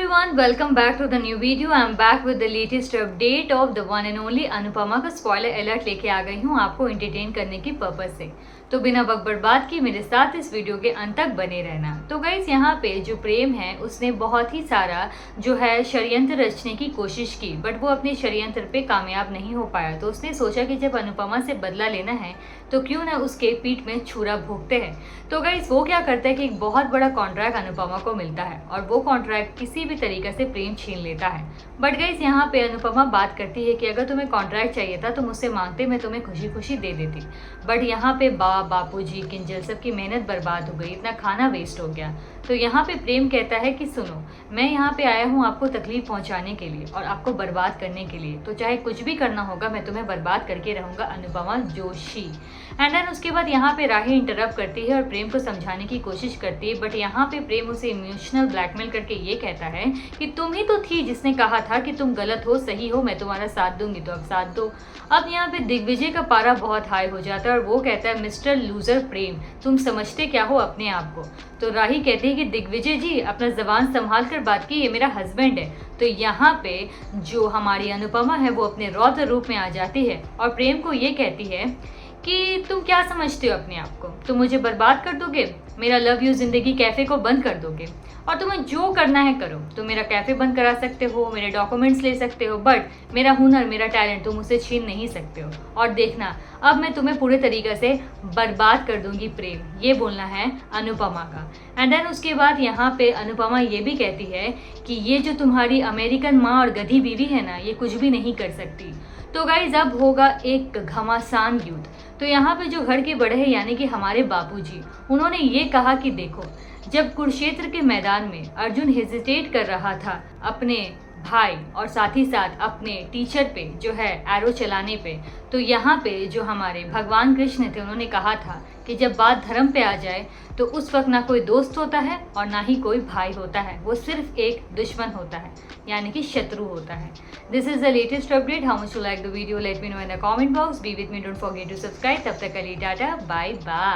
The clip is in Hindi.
everyone, welcome back to the new video. I'm back with the latest update of the one and only Anupama का स्पॉइलर अलर्ट लेके आ गई हूँ आपको एंटरटेन करने की पर्पज से। तो बिना वक्त बर्बाद किए मेरे साथ इस वीडियो के अंत तक बने रहना। तो गाइस यहाँ पे जो प्रेम है उसने बहुत ही सारा जो है षड्यंत्र रचने की कोशिश की, बट वो अपने षड्यंत्र पे कामयाब नहीं हो पाया। तो उसने सोचा कि जब अनुपमा से बदला लेना है तो क्यों ना उसके पीठ में छुरा भोंकते हैं। तो गाइस वो क्या करता है कि एक बहुत बड़ा कॉन्ट्रैक्ट अनुपमा को मिलता है और वो कॉन्ट्रैक्ट किसी भी तरीके से प्रेम छीन लेता है। बट गाइस यहाँ पे अनुपमा बात करती है कि अगर तुम्हें कॉन्ट्रैक्ट चाहिए था तो मुझसे मांगते, मैं तुम्हें खुशी खुशी दे देती। बट यहाँ पे बापूजी किंजल सबकी मेहनत बर्बाद हो गई, इतना खाना वेस्ट हो गया। तो यहाँ पे प्रेम कहता है कि सुनो, मैं यहाँ पे आया हूँ आपको तकलीफ पहुँचाने के लिए और आपको बर्बाद करने के लिए, तो चाहे कुछ भी करना होगा मैं तुम्हें बर्बाद करके रहूँगा, अनुपमा जोशी। एंड देन उसके बाद यहाँ पे राही इंटरप्ट करती है और प्रेम को समझाने की कोशिश करती है। बट यहाँ पे प्रेम उसे इमोशनल ब्लैकमेल करके ये कहता है कि तुम ही तो थी जिसने कहा था कि तुम गलत हो सही हो, मैं तुम्हारा साथ दूंगी, तो अब साथ दो। अब यहाँ पे दिग्विजय का पारा बहुत हाई हो जाता है और वो कहता है मिस्टर लूजर प्रेम, तुम समझते क्या हो अपने आप को। तो राही कहती है कि दिग्विजय जी अपना जबान संभाल कर बात की, ये मेरा हस्बैंड है। तो यहाँ पे जो हमारी अनुपमा है वो अपने रौद्र रूप में आ जाती है और प्रेम को ये कहती है कि तुम क्या समझते हो अपने आप को, तुम मुझे बर्बाद कर दोगे, मेरा लव यू जिंदगी कैफ़े को बंद कर दोगे और तुम्हें जो करना है करो। तुम मेरा कैफ़े बंद करा सकते हो, मेरे डॉक्यूमेंट्स ले सकते हो, बट मेरा हुनर मेरा टैलेंट तुम मुझसे छीन नहीं सकते हो। और देखना अब मैं तुम्हें पूरे तरीके से बर्बाद कर दूंगी प्रेम, ये बोलना है अनुपमा का। एंड देन उसके बाद यहाँ पे अनुपमा ये भी कहती है कि ये जो तुम्हारी अमेरिकन माँ और गधी बीवी है ना, ये कुछ भी नहीं कर सकती। तो गाइज अब होगा एक घमासान युद्ध। तो यहाँ पे जो घर के बड़े हैं यानी कि हमारे बापूजी, उन्होंने ये कहा कि देखो, जब कुरुक्षेत्र के मैदान में अर्जुन हेजिटेट कर रहा था अपने भाई और साथ ही साथ अपने टीचर पे जो है एरो चलाने पे, तो यहाँ पे जो हमारे भगवान कृष्ण थे उन्होंने कहा था कि जब बात धर्म पे आ जाए तो उस वक्त ना कोई दोस्त होता है और ना ही कोई भाई होता है, वो सिर्फ एक दुश्मन होता है यानी कि शत्रु होता है। This is the latest update. How much you like the video, let me know in the comment box. Be with me, don't forget to subscribe. तब तक के लिए टाटा, बाय बाय।